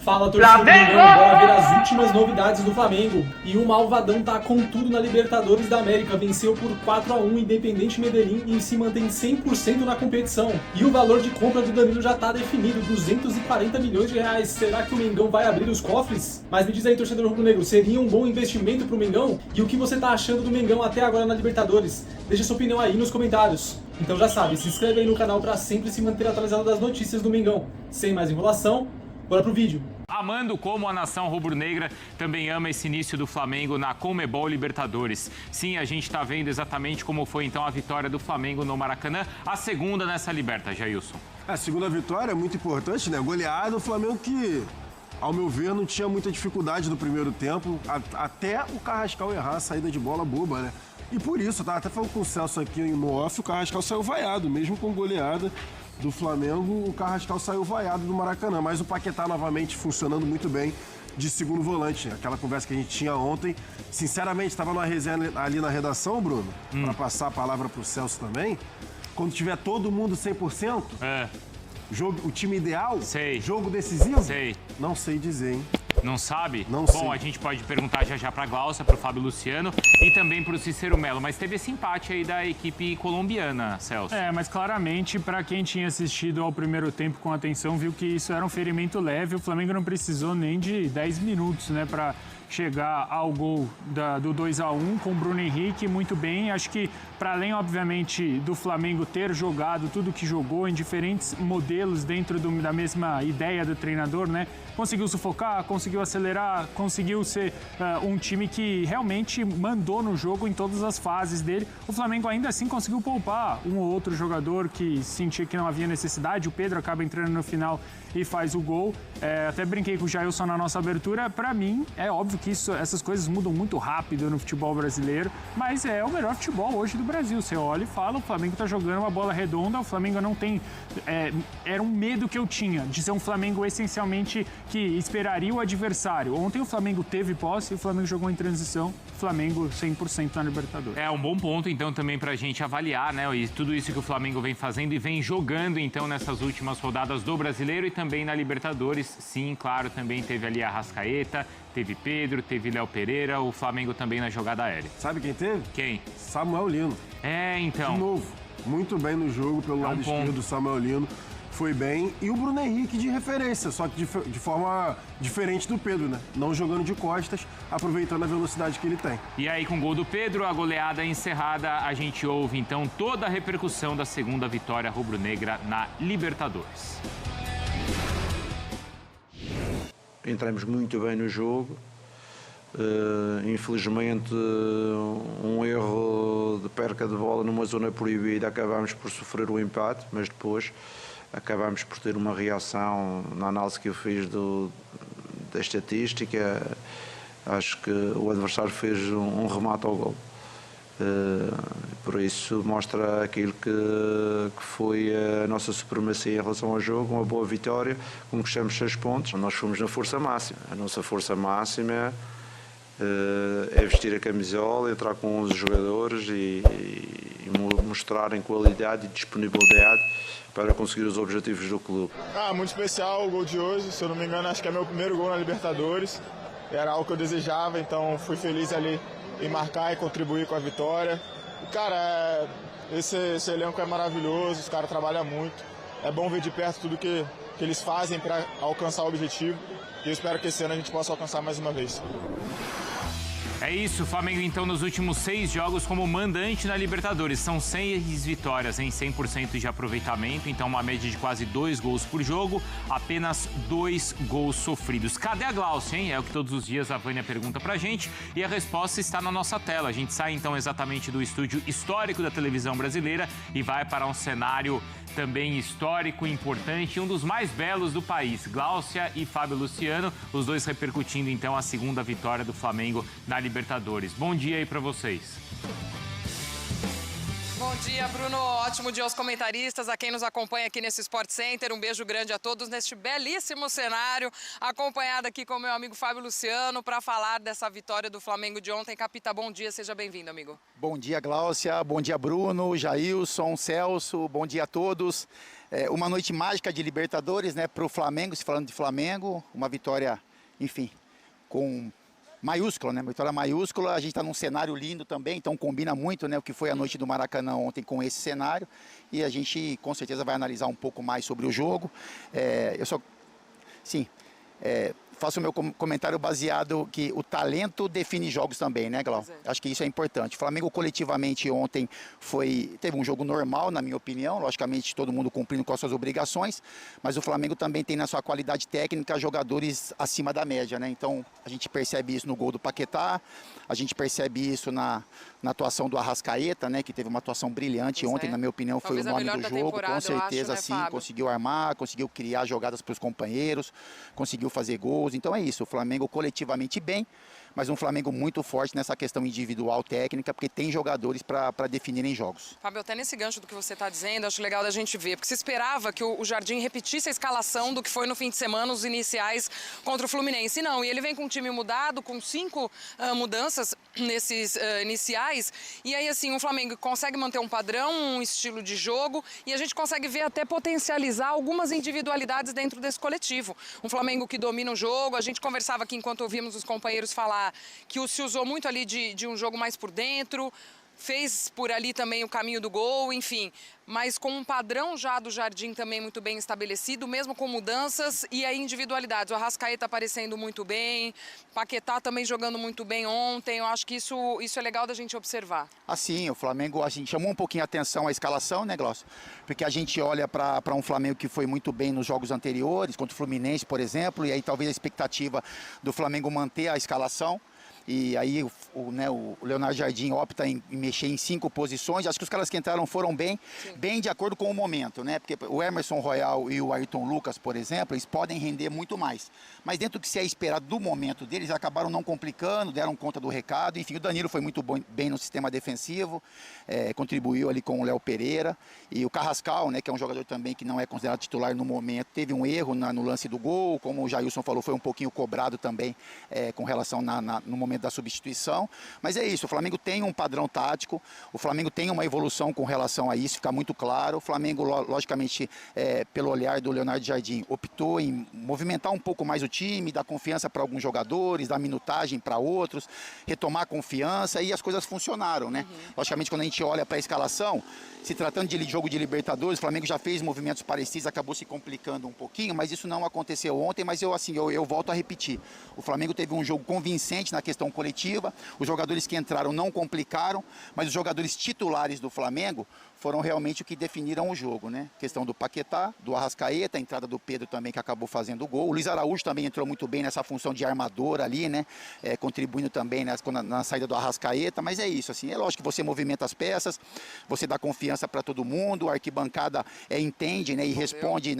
Fala, torcida do Mengão, bora ver as últimas novidades do Flamengo. E o Malvadão tá com tudo na Libertadores da América, venceu por 4-1 Independente Medellín e se mantém 100% na competição. E o valor de compra do Danilo já tá definido, 240 milhões de reais. Será que o Mengão vai abrir os cofres? Mas me diz aí, torcedor rubro-negro, seria um bom investimento pro Mengão? E o que você tá achando do Mengão até agora na Libertadores? Deixa sua opinião aí nos comentários. Então já sabe, se inscreve aí no canal pra sempre se manter atualizado das notícias do Mengão. Sem mais enrolação, bora pro vídeo. Amando como a nação rubro-negra também ama esse início do Flamengo na Conmebol Libertadores. Sim, a gente está vendo exatamente como foi então a vitória do Flamengo no Maracanã, a segunda nessa Liberta, Jailson. A segunda vitória é muito importante, né? Goleada, o Flamengo que, ao meu ver, não tinha muita dificuldade no primeiro tempo, até o Carrascal errar a saída de bola boba, né? E por isso, eu tava até falando com o Celso aqui no off, o Carrascal saiu vaiado, mesmo com goleada do Flamengo, o Carrascal saiu vaiado do Maracanã, mas o Paquetá novamente funcionando muito bem de segundo volante. Aquela conversa que a gente tinha ontem, sinceramente, estava numa resenha ali na redação, Bruno, para passar a palavra pro Celso também, quando tiver todo mundo 100%, jogo, o time ideal, jogo decisivo, não sei dizer, hein? Não sabe? Não Bom, sei. a gente pode perguntar já para a Glaucia, para o Fábio Luciano e também para o Cícero Melo. Mas teve esse empate aí da equipe colombiana, Celso. Mas claramente, para quem tinha assistido ao primeiro tempo com atenção, viu que isso era um ferimento leve. O Flamengo não precisou nem de 10 minutos, né, para chegar ao gol do 2-1 com o Bruno Henrique muito bem. Acho que, para além, obviamente, do Flamengo ter jogado tudo que jogou em diferentes modelos dentro da mesma ideia do treinador, né? Conseguiu sufocar, conseguiu acelerar, conseguiu ser um time que realmente mandou no jogo em todas as fases dele. O Flamengo ainda assim conseguiu poupar um ou outro jogador que sentia que não havia necessidade. O Pedro acaba entrando no final e faz o gol. Até brinquei com o Jailson na nossa abertura. Para mim, é óbvio que essas coisas mudam muito rápido no futebol brasileiro, mas é o melhor futebol hoje do Brasil. Você olha e fala, o Flamengo tá jogando uma bola redonda, o Flamengo não tem... era um medo que eu tinha de ser um Flamengo essencialmente que esperaria o adversário. Ontem o Flamengo teve posse, o Flamengo jogou em transição, Flamengo 100% na Libertadores. É um bom ponto, então, também pra gente avaliar, né? E tudo isso que o Flamengo vem fazendo e vem jogando, então, nessas últimas rodadas do Brasileiro e também na Libertadores. Sim, claro, também teve ali a Arrascaeta, teve Pedro, teve Léo Pereira, o Flamengo também na jogada aérea. Sabe quem teve? Quem? Samuel Lino. Então. De novo, muito bem no jogo pelo lado esquerdo, Samuel Lino. Foi bem. E o Bruno Henrique de referência, só que de forma diferente do Pedro, né? Não jogando de costas, aproveitando a velocidade que ele tem. E aí, com o gol do Pedro, a goleada encerrada, a gente ouve, então, toda a repercussão da segunda vitória rubro-negra na Libertadores. Entramos muito bem no jogo. Infelizmente, um erro de perca de bola numa zona proibida, acabámos por sofrer o empate, mas depois acabámos por ter uma reação na análise que eu fiz da estatística. Acho que o adversário fez um remate ao gol. Por isso mostra aquilo que foi a nossa supremacia em relação ao jogo, uma boa vitória, conquistamos 6 pontos. Nós fomos na força máxima. A nossa força máxima é vestir a camisola, entrar com 11 jogadores e mostrarem qualidade e disponibilidade para conseguir os objetivos do clube. Muito especial o gol de hoje, se eu não me engano acho que é meu primeiro gol na Libertadores, era algo que eu desejava, então fui feliz ali em marcar e contribuir com a vitória. E, cara, esse elenco é maravilhoso, os caras trabalham muito, é bom ver de perto tudo que eles fazem para alcançar o objetivo e eu espero que esse ano a gente possa alcançar mais uma vez. É isso, o Flamengo então nos últimos 6 jogos como mandante na Libertadores. São 6 vitórias em 100% de aproveitamento, então uma média de quase 2 gols por jogo, apenas 2 gols sofridos. Cadê a Glaucia, hein? É o que todos os dias a Vânia pergunta pra gente e a resposta está na nossa tela. A gente sai então exatamente do estúdio histórico da televisão brasileira e vai para um cenário também histórico, importante, um dos mais belos do país. Glaucia e Fábio Luciano, os dois repercutindo então a segunda vitória do Flamengo na Libertadores. Bom dia aí para vocês. Bom dia, Bruno. Ótimo dia aos comentaristas, a quem nos acompanha aqui nesse Sport Center. Um beijo grande a todos neste belíssimo cenário, acompanhado aqui com o meu amigo Fábio Luciano para falar dessa vitória do Flamengo de ontem. Capita, bom dia, seja bem-vindo, amigo. Bom dia, Gláucia. Bom dia, Bruno, Jailson, Celso. Bom dia a todos. Uma noite mágica de Libertadores, né, para o Flamengo, se falando de Flamengo. Uma vitória, enfim, com maiúscula, né? Uma vitória maiúscula. A gente está num cenário lindo também, então combina muito, né, o que foi a noite do Maracanã ontem com esse cenário. E a gente com certeza vai analisar um pouco mais sobre o jogo. Faço o meu comentário baseado que o talento define jogos também, né, Glau? Acho que isso é importante. O Flamengo coletivamente ontem teve um jogo normal, na minha opinião, logicamente todo mundo cumprindo com as suas obrigações, mas o Flamengo também tem na sua qualidade técnica jogadores acima da média, né? Então a gente percebe isso no gol do Paquetá, a gente percebe isso na atuação do Arrascaeta, né, que teve uma atuação brilhante ontem, na minha opinião, foi o nome do jogo, com certeza, sim, conseguiu armar, conseguiu criar jogadas para os companheiros, conseguiu fazer gols. Então é isso, o Flamengo coletivamente bem, mas um Flamengo muito forte nessa questão individual técnica, porque tem jogadores para definirem jogos. Fábio, até nesse gancho do que você está dizendo, acho legal da gente ver, porque se esperava que o Jardim repetisse a escalação do que foi no fim de semana, os iniciais contra o Fluminense. Não, e ele vem com um time mudado, com 5 mudanças nesses iniciais, e aí assim, o Flamengo consegue manter um padrão, um estilo de jogo, e a gente consegue ver até potencializar algumas individualidades dentro desse coletivo. Um Flamengo que domina o jogo, a gente conversava aqui enquanto ouvimos os companheiros falar que se usou muito ali de um jogo mais por dentro, fez por ali também o caminho do gol, enfim, mas com um padrão já do Jardim também muito bem estabelecido, mesmo com mudanças e aí individualidades. O Arrascaeta aparecendo muito bem, Paquetá também jogando muito bem ontem. Eu acho que isso é legal da gente observar. Assim, o Flamengo, a gente chamou um pouquinho a atenção a escalação, né, Glaucio? Porque a gente olha para um Flamengo que foi muito bem nos jogos anteriores, contra o Fluminense, por exemplo, e aí talvez a expectativa do Flamengo manter a escalação. E aí o Leonardo Jardim opta em mexer em 5 posições. Acho que os caras que entraram foram bem de acordo com o momento, né? Porque o Emerson Royal e o Ayrton Lucas, por exemplo, eles podem render muito mais. Mas dentro do que se é esperado do momento deles, acabaram não complicando, deram conta do recado. Enfim, o Danilo foi muito bem no sistema defensivo, contribuiu ali com o Léo Pereira. E o Carrascal, né, que é um jogador também que não é considerado titular no momento, teve um erro no lance do gol, como o Jailson falou, foi um pouquinho cobrado também com relação no momento da substituição, mas é isso, o Flamengo tem um padrão tático, o Flamengo tem uma evolução com relação a isso, fica muito claro. O Flamengo, logicamente, pelo olhar do Leonardo Jardim, optou em movimentar um pouco mais o time, dar confiança para alguns jogadores, dar minutagem para outros, retomar a confiança, e as coisas funcionaram, né? Logicamente, quando a gente olha para a escalação, se tratando de jogo de Libertadores, o Flamengo já fez movimentos parecidos, acabou se complicando um pouquinho, mas isso não aconteceu ontem. Mas eu volto a repetir, o Flamengo teve um jogo convincente na questão coletiva, os jogadores que entraram não complicaram, mas os jogadores titulares do Flamengo foram realmente o que definiram o jogo, né? Questão do Paquetá, do Arrascaeta, a entrada do Pedro também, que acabou fazendo o gol. O Luiz Araújo também entrou muito bem nessa função de armador ali, né? Contribuindo também na saída do Arrascaeta, mas é isso, assim, é lógico que você movimenta as peças, você dá confiança para todo mundo, a arquibancada entende, né, e responde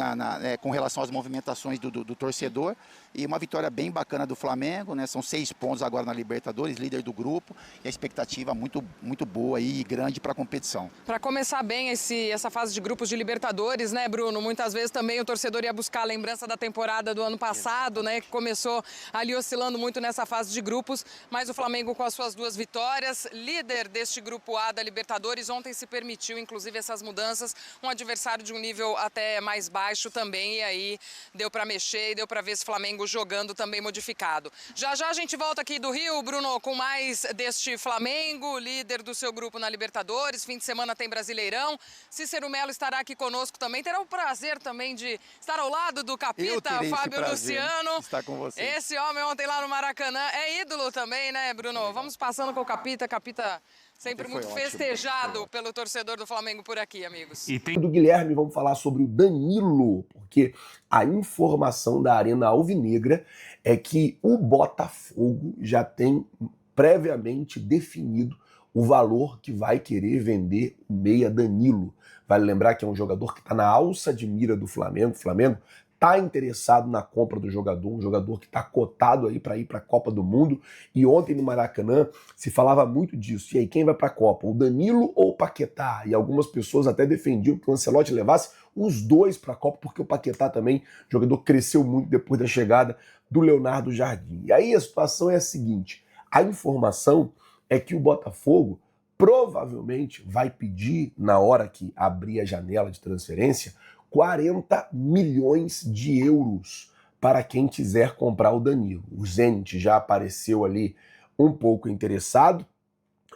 com relação às movimentações do torcedor, e uma vitória bem bacana do Flamengo, né? São 6 pontos agora na Libertadores, líder do grupo, e a expectativa muito, muito boa e grande para a competição. Para começar bem essa fase de grupos de Libertadores, né, Bruno? Muitas vezes também o torcedor ia buscar a lembrança da temporada do ano passado, né, que começou ali oscilando muito nessa fase de grupos, mas o Flamengo com as suas 2 vitórias, líder deste grupo A da Libertadores, ontem se permitiu, inclusive, essas mudanças, um adversário de um nível até mais baixo também, e aí deu para mexer e deu para ver esse Flamengo jogando também modificado. Já já a gente volta aqui do Rio, Bruno, com mais deste Flamengo, líder do seu grupo na Libertadores. Fim de semana tem Brasileirão. Cícero Melo estará aqui conosco também. Terá o prazer também de estar ao lado do capita, Fábio Luciano. Estar com você. Esse homem ontem lá no Maracanã é ídolo também, né, Bruno? Vamos passando com o capita. Capita sempre muito festejado pelo torcedor do Flamengo por aqui, amigos. E tem do Guilherme, vamos falar sobre o Danilo, porque a informação da Arena Alvinegra é que o Botafogo já tem previamente definido o valor que vai querer vender o meia Danilo. Vale lembrar que é um jogador que está na alça de mira do Flamengo. O Flamengo está interessado na compra do jogador, um jogador que está cotado aí para ir para a Copa do Mundo. E ontem no Maracanã se falava muito disso. E aí, quem vai para a Copa? O Danilo ou o Paquetá? E algumas pessoas até defendiam que o Ancelotti levasse os dois para a Copa, porque o Paquetá também, o jogador, cresceu muito depois da chegada do Leonardo Jardim. E aí a situação é a seguinte: a informação é que o Botafogo provavelmente vai pedir, na hora que abrir a janela de transferência, 40 milhões de euros para quem quiser comprar o Danilo. O Zenit já apareceu ali um pouco interessado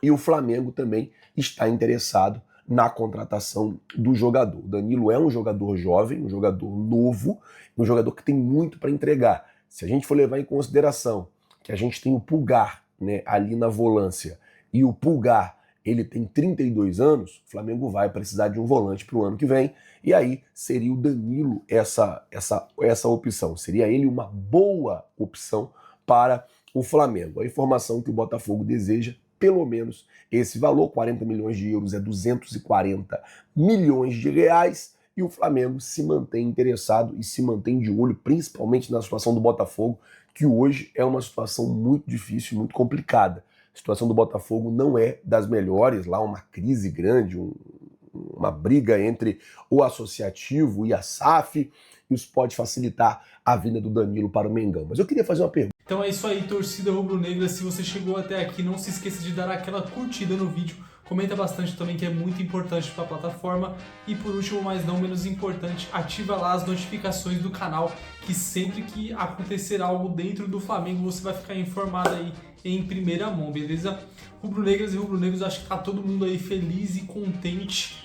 e o Flamengo também está interessado na contratação do jogador. O Danilo é um jogador jovem, um jogador novo, um jogador que tem muito para entregar. Se a gente for levar em consideração que a gente tem o Pulgar, né, ali na volância, e o Pulgar ele tem 32 anos, o Flamengo vai precisar de um volante para o ano que vem, e aí seria o Danilo essa opção. Seria ele uma boa opção para o Flamengo. A informação que o Botafogo deseja, pelo menos esse valor, 40 milhões de euros é 240 milhões de reais, e o Flamengo se mantém interessado e se mantém de olho, principalmente na situação do Botafogo, que hoje é uma situação muito difícil, muito complicada. A situação do Botafogo não é das melhores, lá uma crise grande, uma briga entre o Associativo e a SAF, isso pode facilitar a vinda do Danilo para o Mengão. Mas eu queria fazer uma pergunta. Então é isso aí, torcida rubro-negra. Se você chegou até aqui, não se esqueça de dar aquela curtida no vídeo. Comenta bastante também, que é muito importante para a plataforma. E por último, mas não menos importante, ativa lá as notificações do canal, que sempre que acontecer algo dentro do Flamengo, você vai ficar informado aí em primeira mão, beleza? Rubro-negras e rubro-negros, acho que tá todo mundo aí feliz e contente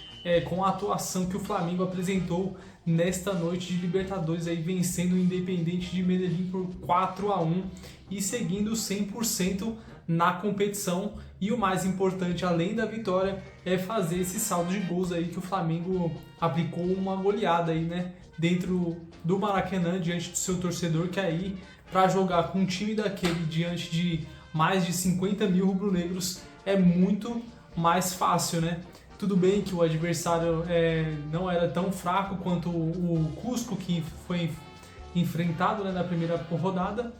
com a atuação que o Flamengo apresentou nesta noite de Libertadores, aí vencendo o Independiente de Medellín por 4-1 e seguindo 100% na competição. E o mais importante, além da vitória, é fazer esse saldo de gols aí, que o Flamengo aplicou uma goleada aí, né, dentro do Maracanã, diante do seu torcedor, que aí, para jogar com um time daquele diante de mais de 50 mil rubro-negros, é muito mais fácil, né? Tudo bem que o adversário não era tão fraco quanto o Cusco, que foi enfrentado, né, na primeira rodada,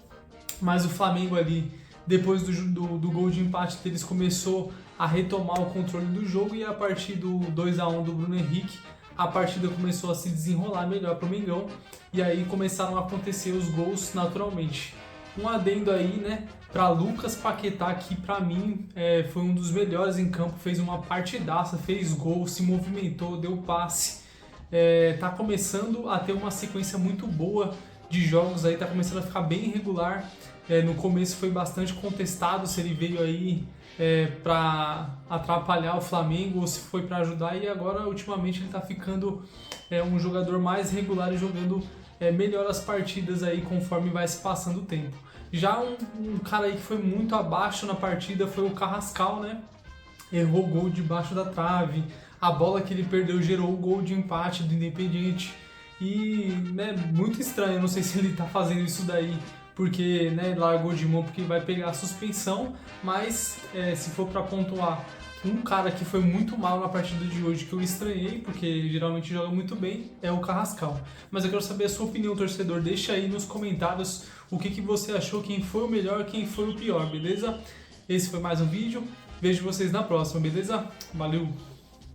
mas o Flamengo ali, depois do gol de empate deles, começou a retomar o controle do jogo, e a partir do 2-1 do Bruno Henrique, a partida começou a se desenrolar melhor para o Mengão, e aí começaram a acontecer os gols naturalmente. Um adendo aí, né, para Lucas Paquetá, que para mim foi um dos melhores em campo, fez uma partidaça, fez gol, se movimentou, deu passe, tá começando a ter uma sequência muito boa de jogos aí, tá começando a ficar bem irregular. No começo foi bastante contestado se ele veio aí para atrapalhar o Flamengo ou se foi para ajudar, e agora ultimamente ele tá ficando um jogador mais regular e jogando melhor as partidas aí conforme vai se passando o tempo. Já um cara aí que foi muito abaixo na partida foi o Carrascal, né? Errou gol debaixo da trave, a bola que ele perdeu gerou o gol de empate do Independiente, e muito estranho, não sei se ele tá fazendo isso daí porque largou de mão porque vai pegar a suspensão, mas se for para pontuar um cara que foi muito mal na partida de hoje, que eu estranhei, porque geralmente joga muito bem, é o Carrascal. Mas eu quero saber a sua opinião, torcedor. Deixa aí nos comentários o que você achou, quem foi o melhor, quem foi o pior, beleza? Esse foi mais um vídeo. Vejo vocês na próxima, beleza? Valeu!